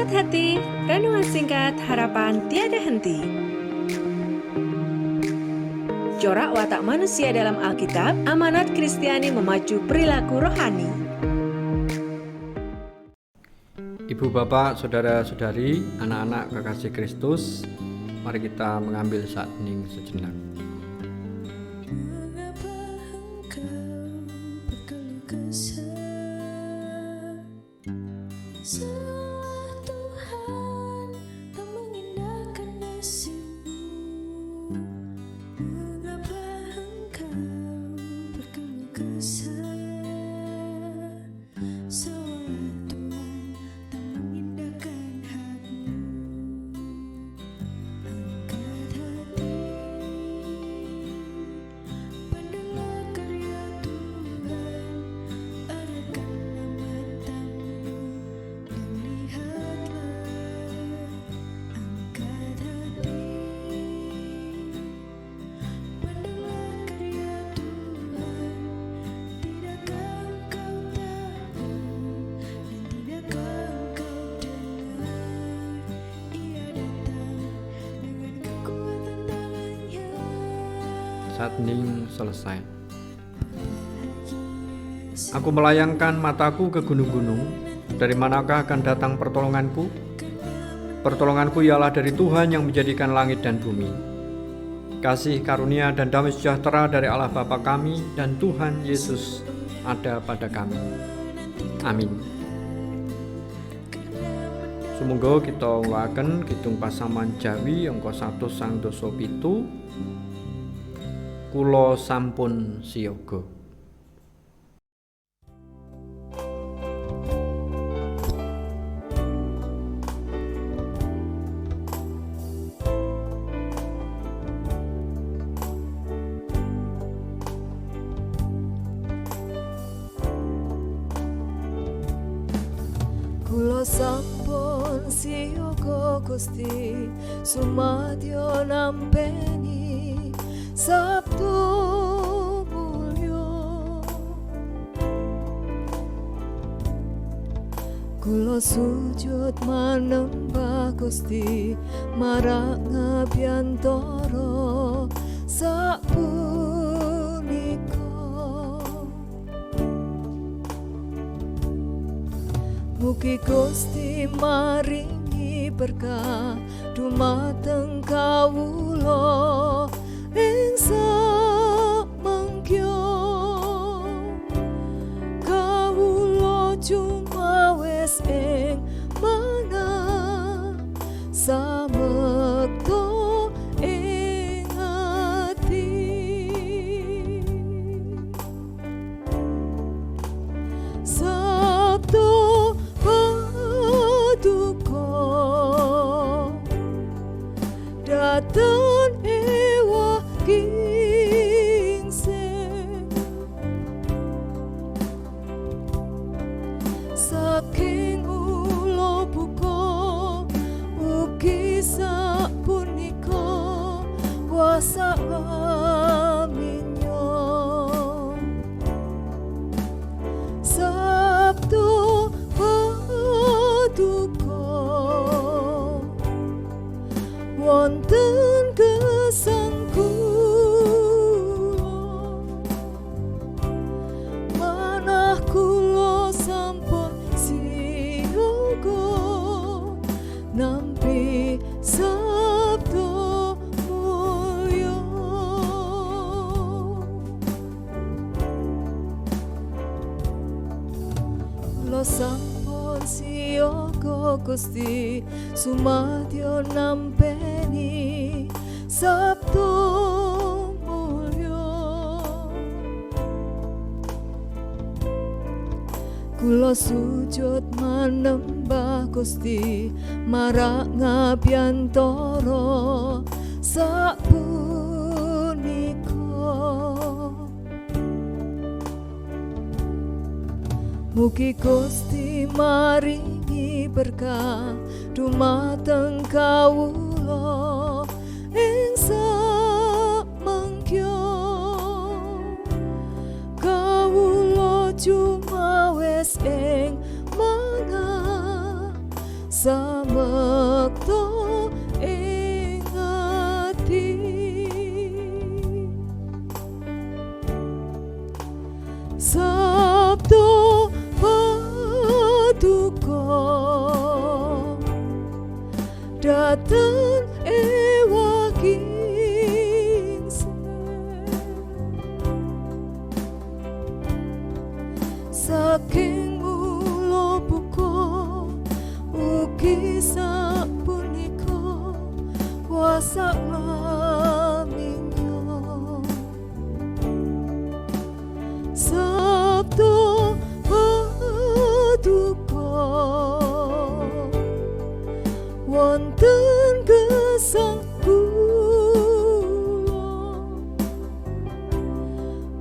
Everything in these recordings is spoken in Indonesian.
Sehat hati, renungan singkat harapan tiada henti. Corak watak manusia dalam Alkitab, amanat Kristiani memacu perilaku rohani. Ibu bapak, saudara-saudari, anak-anak kekasih Kristus, mari kita mengambil saat hening sejenak. Mengapa engkau berkeluh kesah? Salah Tuhan tak mengindahkan nasibmu. Mengapa engkau berkeluh kesah? Salah Tuhan tak mengindahkan hakmu. Angkat hati, pandanglah karya Tuhan, arahkanlah matamu dan lihatlah. Angkat hati, pandanglah karya Tuhan, tidakkah engkau tahu dan tidakkah engkau dengar, Ia datang dengan kekuatan tangannya. Saat hening selesai. Aku melayangkan mataku ke gunung-gunung. Dari manakah akan datang pertolonganku? Pertolonganku ialah dari Tuhan yang menjadikan langit dan bumi. Kasih karunia dan damai sejahtera dari Allah Bapa kami dan Tuhan Yesus ada pada kami. Amin. Sumangga kita ngulaken kidung pasaman Jawi angka 107. Kula sampun siyaga. Kula sampun siyaga Gusti, sumadyo nampeni Sabtu mulya. Kula sujud manembah Gusti, marang ngabiyantara sapunika. Mugi Gusti maringi berkah dumateng kawula ing samangkya. Kawula cumawis ing manah samekta ing ati. Sabtu paduka dateng ewa kingsing, saking ula buka ugi sapunika kuasa aminyo. Sabtu paduka wonten gesang kula, manah kula sampun siyaga nampi Sabtu mulya. Kula sampun siyaga Gusti, sumadyo nampeni Sabtu mulya. Kula sujud manembah Gusti, marang ngabiyantara sapunika. Mugi Gusti maringi berkah dumateng kawula ing samangkya. Kawula cumawis ing manah ewa kingsel saking mula buka ugi sapunika wasak laminyo sabdo paduka wonten gesang kula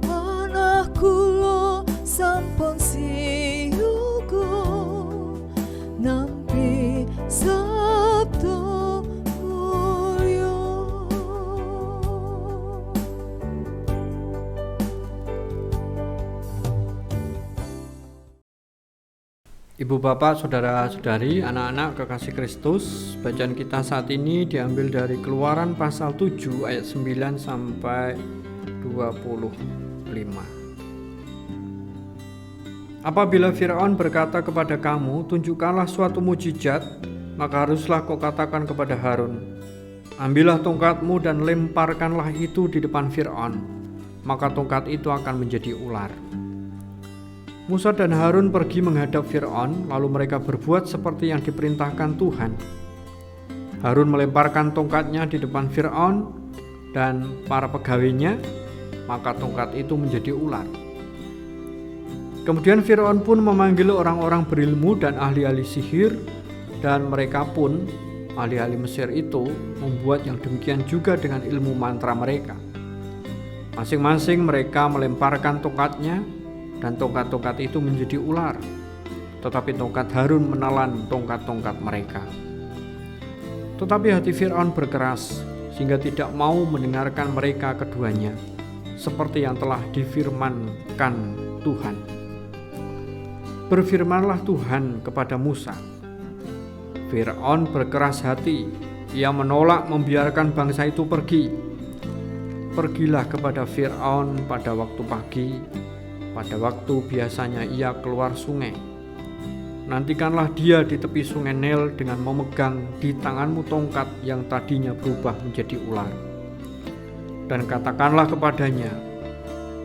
manah kula sampun siyoga nampi sabda mulya. Ibu bapak, saudara-saudari, anak-anak kekasih Kristus, bacaan kita saat ini diambil dari Keluaran pasal 7 ayat 9 sampai 25. Apabila Firaun berkata kepada kamu, tunjukkanlah suatu mujizat, maka haruslah kau katakan kepada Harun, ambillah tongkatmu dan lemparkanlah itu di depan Firaun, maka tongkat itu akan menjadi ular. Musa dan Harun pergi menghadap Firaun, lalu mereka berbuat seperti yang diperintahkan Tuhan. Harun melemparkan tongkatnya di depan Firaun dan para pegawainya, maka tongkat itu menjadi ular. Kemudian Firaun pun memanggil orang-orang berilmu dan ahli-ahli sihir, dan mereka pun, ahli-ahli Mesir itu, membuat yang demikian juga dengan ilmu mantra mereka. Masing-masing mereka melemparkan tongkatnya, dan tongkat-tongkat itu menjadi ular, tetapi tongkat Harun menelan tongkat-tongkat mereka. Tetapi hati Firaun berkeras, sehingga tidak mau mendengarkan mereka keduanya, seperti yang telah difirmankan Tuhan. Berfirmanlah Tuhan kepada Musa. Firaun berkeras hati, ia menolak membiarkan bangsa itu pergi. Pergilah kepada Firaun pada waktu pagi, pada waktu biasanya ia keluar sungai. Nantikanlah dia di tepi sungai Nil dengan memegang di tanganmu tongkat yang tadinya berubah menjadi ular. Dan katakanlah kepadanya,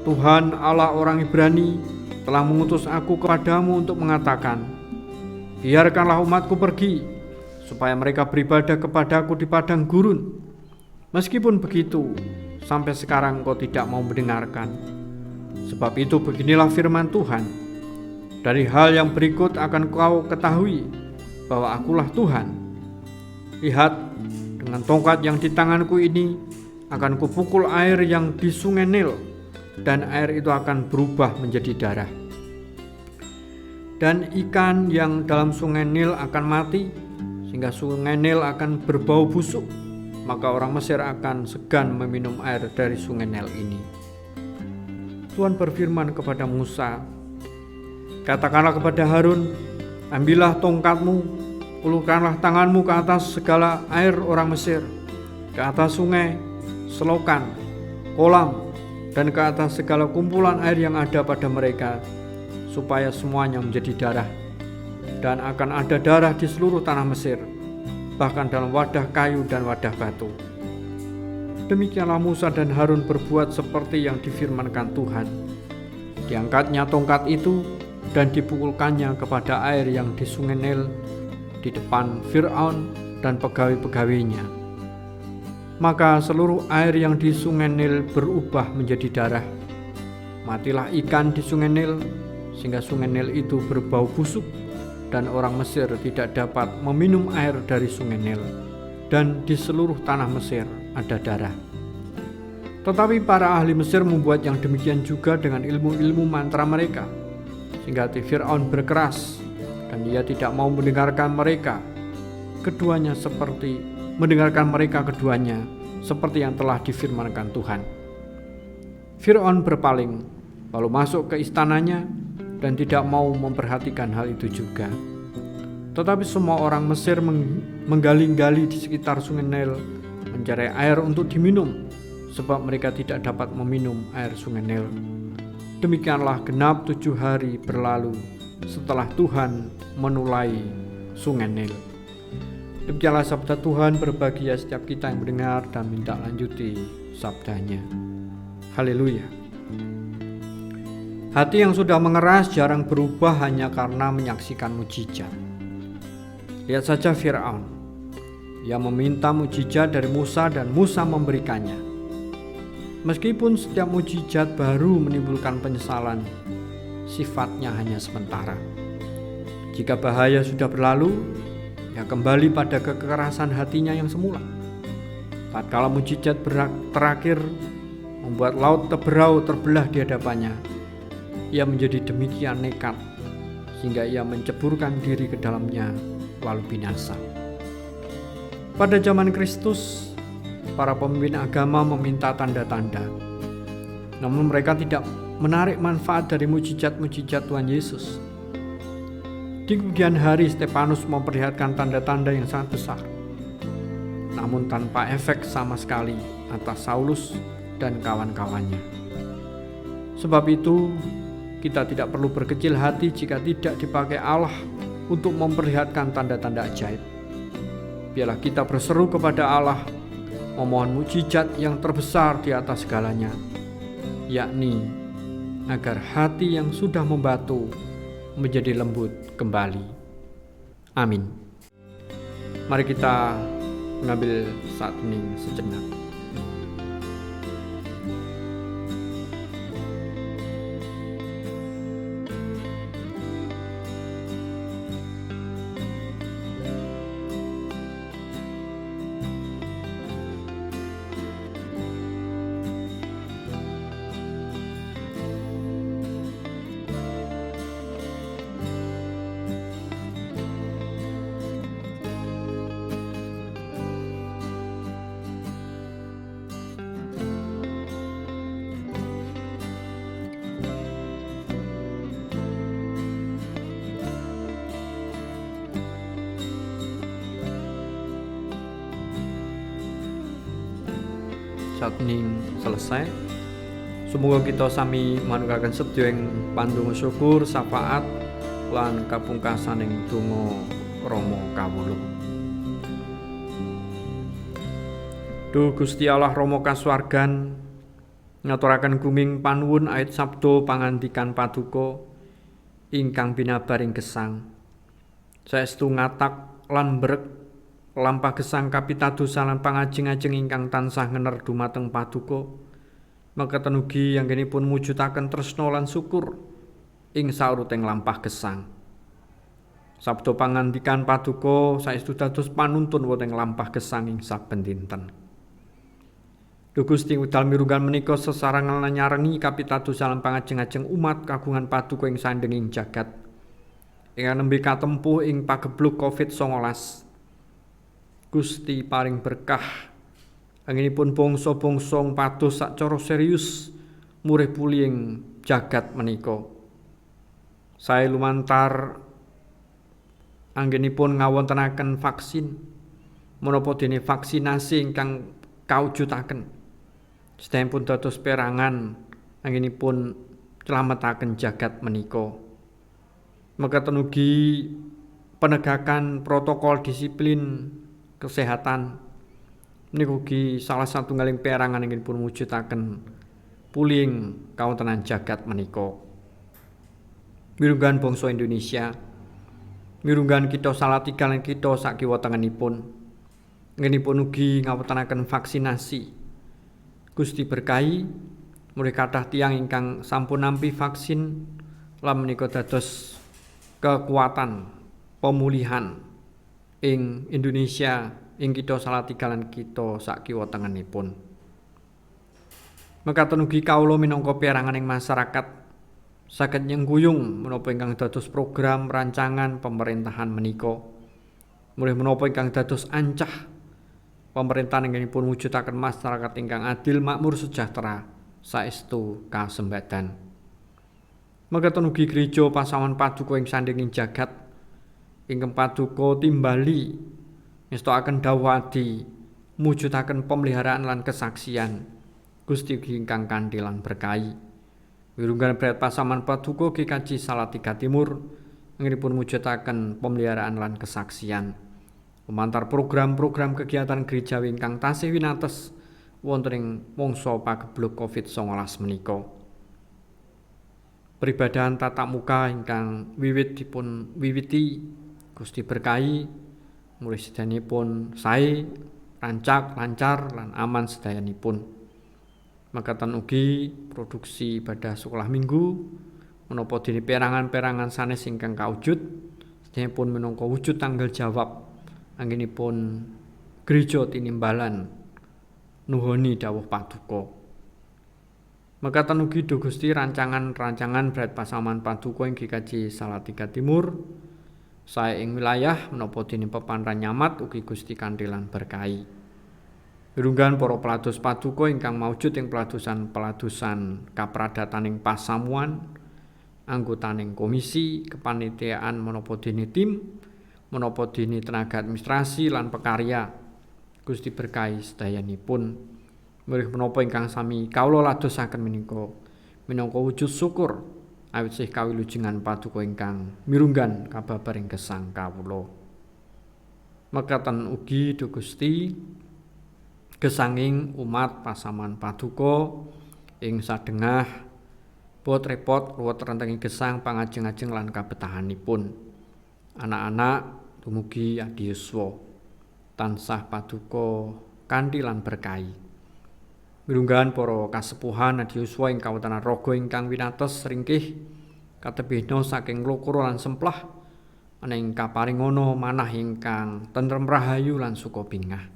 Tuhan Allah orang Ibrani telah mengutus aku kepadamu untuk mengatakan, biarkanlah umatku pergi, supaya mereka beribadah kepadaku di padang gurun. Meskipun begitu, sampai sekarang kau tidak mau mendengarkan. Sebab itu beginilah firman Tuhan, dari hal yang berikut akan kau ketahui bahwa akulah Tuhan. Lihat, dengan tongkat yang di tanganku ini akan kupukul air yang di sungai Nil, dan air itu akan berubah menjadi darah. Dan ikan yang dalam sungai Nil akan mati, sehingga sungai Nil akan berbau busuk, maka orang Mesir akan segan meminum air dari sungai Nil ini. Tuhan berfirman kepada Musa, katakanlah kepada Harun, ambillah tongkatmu, ulurkanlah tanganmu ke atas segala air orang Mesir, ke atas sungai, selokan, kolam, dan ke atas segala kumpulan air yang ada pada mereka, supaya semuanya menjadi darah. Dan akan ada darah di seluruh tanah Mesir, bahkan dalam wadah kayu dan wadah batu. Demikianlah Musa dan Harun berbuat seperti yang difirmankan Tuhan. Diangkatnya tongkat itu dan dipukulkannya kepada air yang di sungai Nil di depan Firaun dan pegawai-pegawainya. Maka seluruh air yang di sungai Nil berubah menjadi darah. Matilah ikan di sungai Nil, sehingga sungai Nil itu berbau busuk, dan orang Mesir tidak dapat meminum air dari sungai Nil. Dan di seluruh tanah Mesir ada darah. Tetapi para ahli Mesir membuat yang demikian juga dengan ilmu-ilmu mantra mereka, sehingga hati Firaun berkeras, dan ia tidak mau mendengarkan mereka keduanya seperti yang telah difirmankan Tuhan. Firaun berpaling, lalu masuk ke istananya, dan tidak mau memperhatikan hal itu juga. Tetapi semua orang Mesir menggali-gali di sekitar sungai Nil, mencari air untuk diminum, sebab mereka tidak dapat meminum air sungai Nil. Demikianlah genap 7 hari berlalu setelah Tuhan menulai sungai Nil. Demikianlah sabda Tuhan, berbahagia setiap kita yang mendengar dan minta lanjuti sabdanya. Haleluya. Hati yang sudah mengeras jarang berubah hanya karena menyaksikan mujizat. Lihat saja Firaun. Ia meminta mujizat dari Musa dan Musa memberikannya. Meskipun setiap mujizat baru menimbulkan penyesalan, sifatnya hanya sementara. Jika bahaya sudah berlalu, ia kembali pada kekerasan hatinya yang semula. Tatkala mujizat terakhir membuat laut berau terbelah di hadapannya, ia menjadi demikian nekat sehingga ia menceburkan diri ke dalamnya lalu binasa. Pada zaman Kristus, para pemimpin agama meminta tanda-tanda, namun mereka tidak menarik manfaat dari mujizat-mujizat Tuhan Yesus. Di kemudian hari Stefanus memperlihatkan tanda-tanda yang sangat besar, namun tanpa efek sama sekali atas Saulus dan kawan-kawannya. Sebab itu, kita tidak perlu berkecil hati jika tidak dipakai Allah untuk memperlihatkan tanda-tanda ajaib. Biarlah kita berseru kepada Allah, memohon mujizat yang terbesar di atas segalanya, yakni agar hati yang sudah membatu menjadi lembut kembali. Amin. Mari kita mengambil saat hening sejenak. Saat ini selesai. Semoga kita sami manunggalkan sedaya ing pandonga syukur, syafaat lan kapungkasaning donga Rama kawula. Duh Gusti Allah Rama kasuwargan, ngaturaken guming panuwun ait sabda pangandikan paduka ingkang binabaring gesang. Saestu ngatak lan mbrek lampah gesang kapitadosa lan pangajeng-ajeng ingkang tansah ngener dumateng paduka. Mekaten ugi anggenipun mujudaken tresna lan syukur ing sauruting lampah gesang. Sabda pangandikan paduka saestu dados panuntun wonten lampah gesang ing saben dinten. Duh Gusti udal mirunggan menika sesarangan lan nyarengi kapitadosa lan pangajeng-ajeng umat kagungan paduka ing sandenging jagat. Ingkang nembe katempuh ing pagebluk Covid-19. Gusti paring berkah anggenipun bangsa-bangsa pados sacara serius murih pulih ing jagat menika. Sae lumantar anggenipun ngawontenaken vaksin menapa dene vaksinasi ingkang kawujudaken sedayapun dados perangan anggenipun celametaken jagat menika. Mekaten ugi penegakan protokol disiplin kesehatan niku ugi salah satunggaling perangan ingipun mujudaken puling kawontenan jagat menika. Mirunggan bangsa Indonesia, mirunggan kita Salatiga lan kita sakiwa tengenipun, ngenipun ugi ngawontenaken vaksinasi. Gusti berkahi mulih kathah tiyang ingkang sampun nampi vaksin lan menika dados kekuatan pemulihan ing Indonesia, ing kita Salatiga lan kita sakiwa tengenipun. Mekaten ugi kawula minangka perangan ing masyarakat saged nyengguyung menapa ingkang dados program rancangan pemerintahan menika. Mulih menapa ingkang dados ancah pemerintahan ingkangipun mujudaken masyarakat ingkang adil, makmur, sejahtera, saestu kasembadan. Mekaten ugi gereja Pasaman Paduka ing sandinging jagat ingkang paduka timbali ngestokaken dawuh adi mujudaken pemeliharaan lan kesaksian Gusti ingkang kanthi lan berkahi. Wirunggan Bret Pasaman Paduka GKJ Salatiga Timur anggenipun mujudaken pemeliharaan lan kesaksian lumantar program-program kegiatan gerejawi ingkang tasih winates wonten ing mangsa pageblug Covid-19 menika. Peribadahan tatap muka ingkang wiwiti Gusti berkahi mulih sedayanipun sae, rancak, lancar lan aman sedayanipun. Mekaten ugi produksi ibadah sekolah minggu menapa dene perangan-perangan sanes ingkang kaujud sedayanipun minangka wujud tanggal jawab anggenipun gereja tinimbalan nuhoni dawuh paduka. Mekaten ugi duh Gusti rancangan-rancangan Brayat Pasaman Paduka ing GKJ Salatiga Timur sae ing wilayah menapa dene pepanran nyamat ugi Gusti kanthi-lan berkahi. Wirunggan para pelados paduka ingkang maujud ing peladusan kapradataning pasamuan, anggotaning komisi, kepanitiaan menapa dene tim, menapa dene tenaga administrasi lan pekarya Gusti berkahi sedayanipun. Mulih menapa ingkang sami kawula ladosaken minangka wujud syukur awit sih kawilujengan paduka ingkang mirunggan kababaring gesang kawula. Mekaten ugi duh Gusti gesanging umat pasaman paduka ing sadengah bot repot ruwet rentenging gesang pangajeng-ajeng lan kabetahanipun. Anak-anak dumugi adi yuswa tansah paduka kanthi lan berkahi. Wirunggan para kasepuhan adi yuswa ing kawontenan raga ingkang winates ringkih katebihna saking lokoro lan semplah aning kaparingana manah ingkang tentrem rahayu lan suka bingah.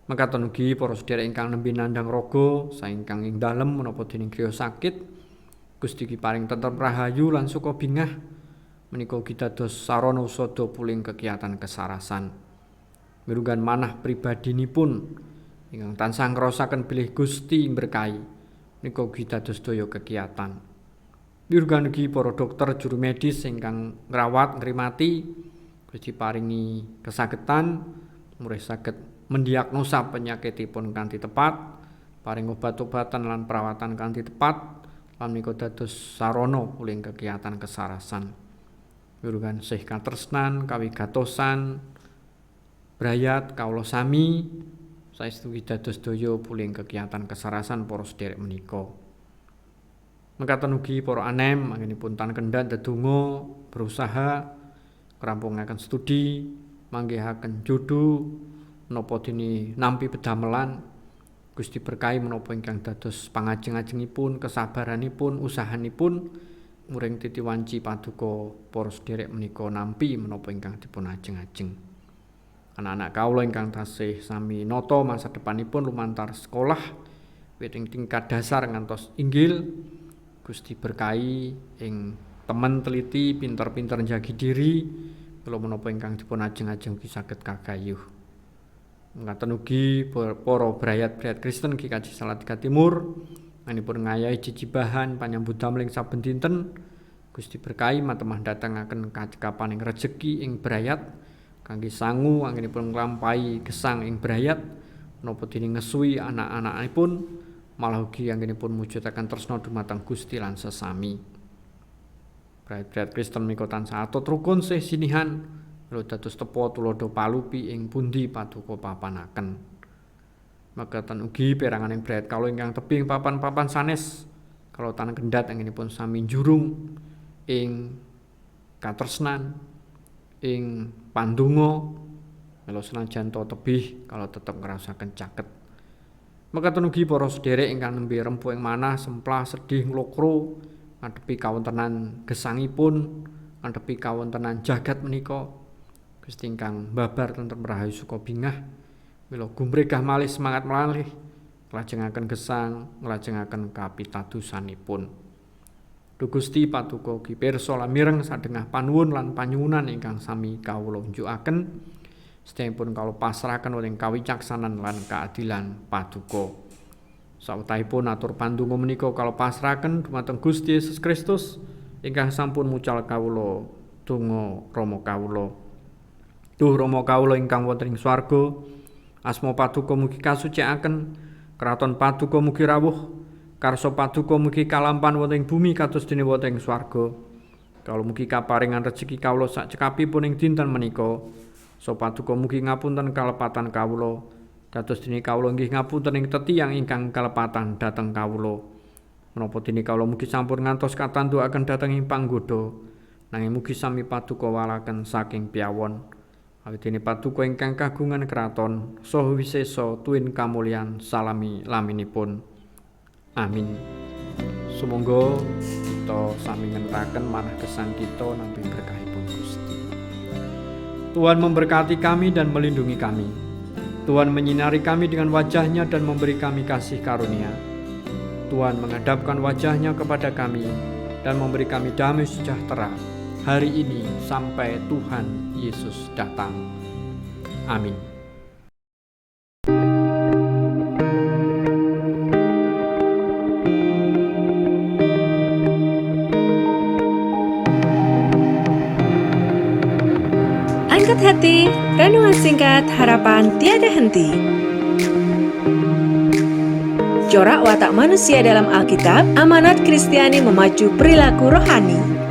Mekaten ugi para sedherek ingkang nembe nandhang raga saengkang ing dalem menapa dening griya sakit Gusti paring tentrem rahayu lan suka bingah menika ugi dados sarana usada puling kegiatan kesarasan. Mirunggan manah pribadinipun ingkang tansah ngrasakaken bilih Gusti berkahi menika ugi dados daya kegiatan. Mirunggan ugi para dokter juru medis ingkang ngrawat ngrimati Gusti paringi kasagetan mulih saged mendiagnosa penyakitipun kanthi tepat, paring obat-obatan lan perawatan kanthi tepat lan menika dados sarana puling kegiatan kesarasan. Wirunggan sih katresnan kawigatosan brayat kawula sami saestu dados daya puling kegiatan kesarasan para sedherek menika. Mekaten ugi para anem anggenipun tan kendhat ndedonga berusaha ngrampungaken studi, manggihaken judu menapa dene nampi pedamelan Gusti berkahi menapa ingkang dados pangajeng-ajengipun, kesabaranipun, usahanipun muring titiwanci paduka para sedherek menika nampi menapa ingkang dipun ajeng-ajeng. Anak-anak kawula ingkang tasih sami nata masa depanipun lumantar sekolah wiwit ing tingkat dasar ngantos inggil Gusti berkahi ing temen teliti pinter-pinter njagi diri kula menapa ingkang dipun ajeng-ajeng ugi saged kagayuh. Ngaten ugi para brayat-brayat Kristen GKJ Salatiga Timur manipun ngayahi jijibahan panyambut damel ing saben dinten Gusti berkahi matemah datangaken kacekapaning rejeki ing brayat kangge sangu anggenipun nglampahi gesang ing brayat menapa dene ngesui anak-anakipun malah ugi anggenipun mujudaken tresna dumateng Gusti lan sesami. Brayat-brayat Kristen menika tansah atut rukun sih sinihan lho dados tepa tulodo palupi ing pundi paduka papanaken. Mekaten ugi peranganing brayat kawula ingkang tebing papan-papan sanes kalau tan kendhat anggenipun sami njurung ing katresnan ing pandonga melu senajan to tebih kalau tetep ngrasaken caket. Mekaten ugi para sedherek ingkang nembe rempuh ing manah semplah sedih nglokro ngadepi kawontenan gesangipun, ngadepi kawontenan jagat menika Gusti ingkang babar tentrem rahayu suka bingah mila gumregah malih semangat malih nglajengaken gesang nglajengaken kapitadosanipun. Duh Gusti paduka ugi pirsa lamireng sadengah panuwun lan panyuwunan ingkang sami kawula unjukaken sedayapun kawula pasrahaken wonten kawicaksanan lan keadilan paduka. Sawetahipun atur pandonga menika kawula pasrahaken dumateng Gusti Yesus Kristus ingkang sampun mucal kawula donga Rama kawula. Duh Rama kawula ingkang wonten ing swarga, asma paduka mugi kasucikaken, kraton paduka mugi rawuh, karsa paduka mugi kalampan wonten ing bumi kados dene wonten ing swarga. Kawula mugi kaparingan rejeki kawula sak cekapipun ing dinten menika, Paduka mugi ngapunten kalepatan kawula, kados dene kawula inggih ngapunten ing tetiang ingkang kalepatan dhateng kawula. Menapa dene kawula mugi sampun ngantos katandukaken dhateng ing panggoda, nanging mugi sami Paduka walaken saking piyawon. Awit dene Paduka ingkang kagungan kraton saha wisesa tuwin kamulyan salami laminipun. Amin. Sumangga kita sami ngentaken manah gesang kita nampi berkahipun Gusti. Tuhan memberkati kami dan melindungi kami. Tuhan menyinari kami dengan wajah-Nya dan memberi kami kasih karunia. Tuhan menghadapkan wajah-Nya kepada kami dan memberi kami damai sejahtera hari ini sampai Tuhan Yesus datang. Amin. Angkat hati, renungan singkat harapan tiada henti. Corak watak manusia dalam Alkitab, amanat Kristiani memacu perilaku rohani.